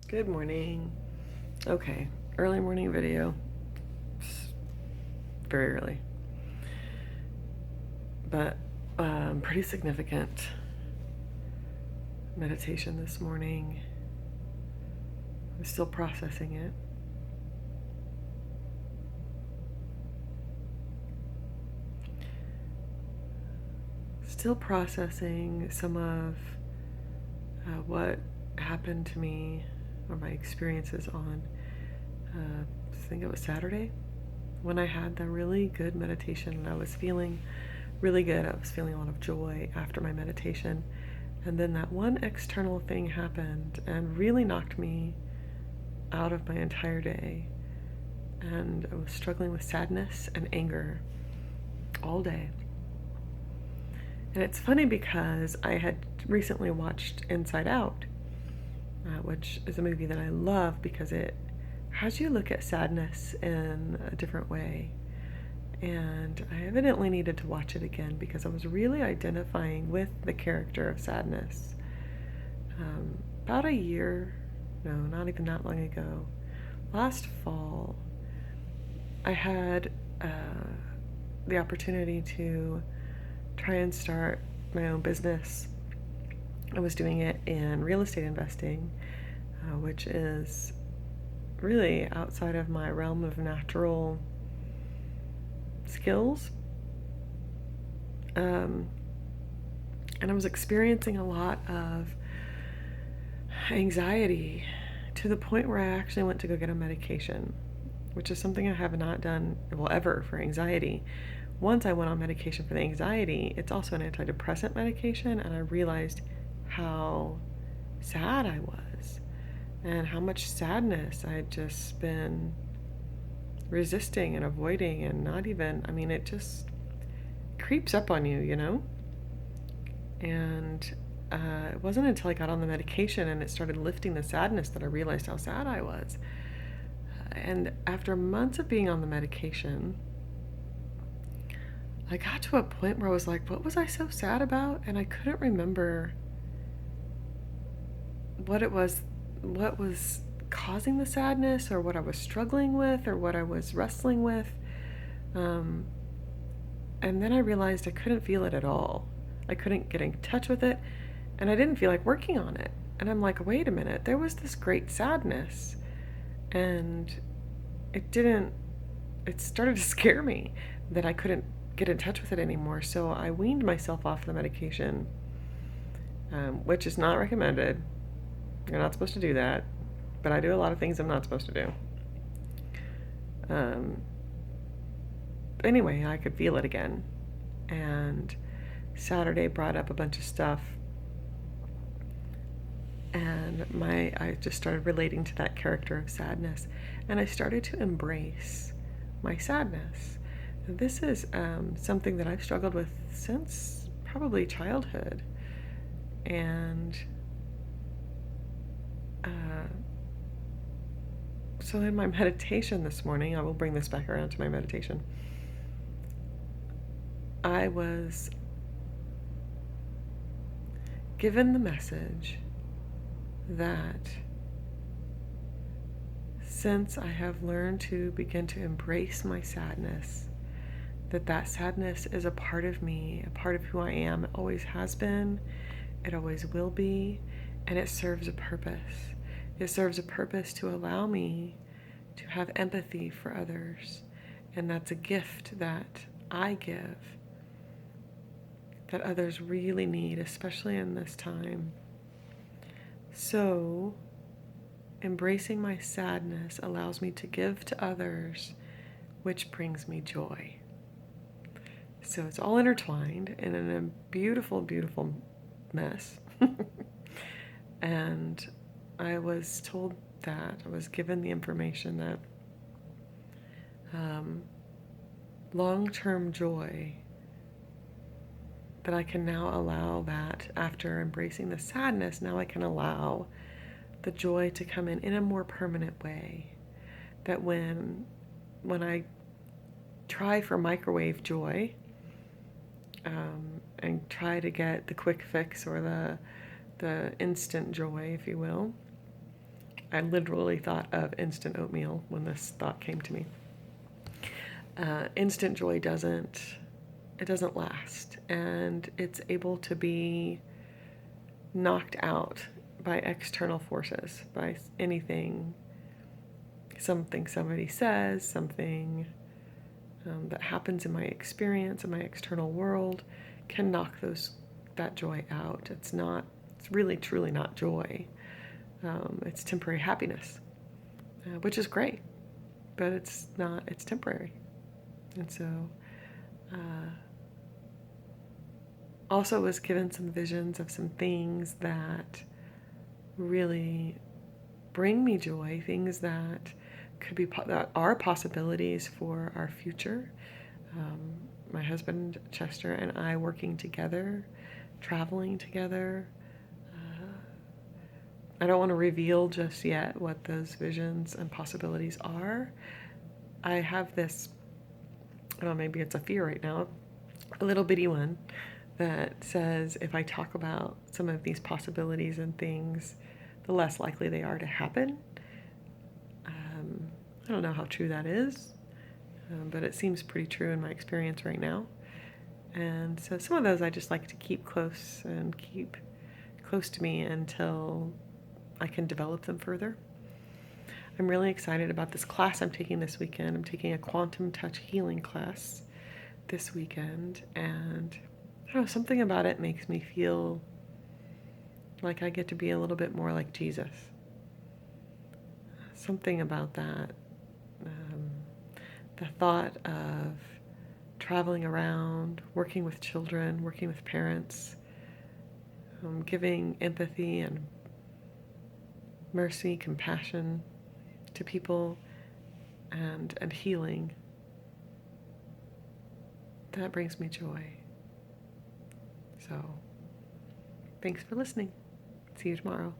Good morning. Okay, early morning video. It's very early, but pretty significant meditation this morning. I'm still processing it. Still processing some of what happened to me or my experiences on, I think it was Saturday, when I had the really good meditation and I was feeling really good. I was feeling a lot of joy after my meditation. And then that one external thing happened and really knocked me out of my entire day. And I was struggling with sadness and anger all day. And it's funny because I had recently watched Inside Out, which is a movie that I love because it has you look at sadness in a different way. And I evidently needed to watch it again because I was really identifying with the character of sadness. About a year, no, not even that long ago, last fall, I had the opportunity to try and start my own business. I was doing it in real estate investing, which is really outside of my realm of natural skills. And I was experiencing a lot of anxiety to the point where I actually went to go get a medication, which is something I have not done, well, ever for anxiety. Once I went on medication for the anxiety, it's also an antidepressant medication, and I realized how sad I was and how much sadness I had just been resisting and avoiding and not even, it just creeps up on you, you know? And it wasn't until I got on the medication and it started lifting the sadness that I realized how sad I was. And after months of being on the medication, I got to a point where I was like, what was I so sad about? And I couldn't remember what was causing the sadness, or what I was struggling with, or what I was wrestling with. And then I realized I couldn't feel it at all. I couldn't get in touch with it, and I didn't feel like working on it. And I'm like, wait a minute, there was this great sadness, and it started to scare me that I couldn't get in touch with it anymore. So I weaned myself off the medication, which is not recommended. You're not supposed to do that, but I do a lot of things I'm not supposed to do. Anyway, I could feel it again, and Saturday brought up a bunch of stuff, and I just started relating to that character of sadness, and I started to embrace my sadness. This is something that I've struggled with since probably childhood, and so in my meditation this morning, I will bring this back around to my meditation, I was given the message that since I have learned to begin to embrace my sadness, that sadness is a part of me, a part of who I am. It always has been, it always will be, and it serves a purpose. It serves a purpose to allow me to have empathy for others, and that's a gift that I give that others really need, especially in this time. So, embracing my sadness allows me to give to others, which brings me joy. So it's all intertwined and in a beautiful, beautiful mess. And I was told that, I was given the information that long-term joy, that I can now allow that after embracing the sadness, now I can allow the joy to come in a more permanent way. That when I try for microwave joy, and try to get the quick fix or the instant joy, if you will, I literally thought of instant oatmeal when this thought came to me. Instant joy doesn't last, and it's able to be knocked out by external forces, by anything, something somebody says, something that happens in my experience, in my external world, can knock that joy out. It's really truly not joy. It's temporary happiness, which is great, but it's temporary. And so, also was given some visions of some things that really bring me joy, things that that are possibilities for our future. My husband Chester and I working together, traveling together. I don't want to reveal just yet what those visions and possibilities are. I have this, maybe it's a fear right now, a little bitty one that says if I talk about some of these possibilities and things, the less likely they are to happen. I don't know how true that is, but it seems pretty true in my experience right now. And so some of those I just like to keep close to me until I can develop them further. I'm really excited about this class I'm taking this weekend. I'm taking a quantum touch healing class this weekend, and I don't know, something about it makes me feel like I get to be a little bit more like Jesus. Something about that. The thought of traveling around, working with children, working with parents, giving empathy and mercy, compassion to people, and healing, that brings me joy. So, thanks for listening. See you tomorrow.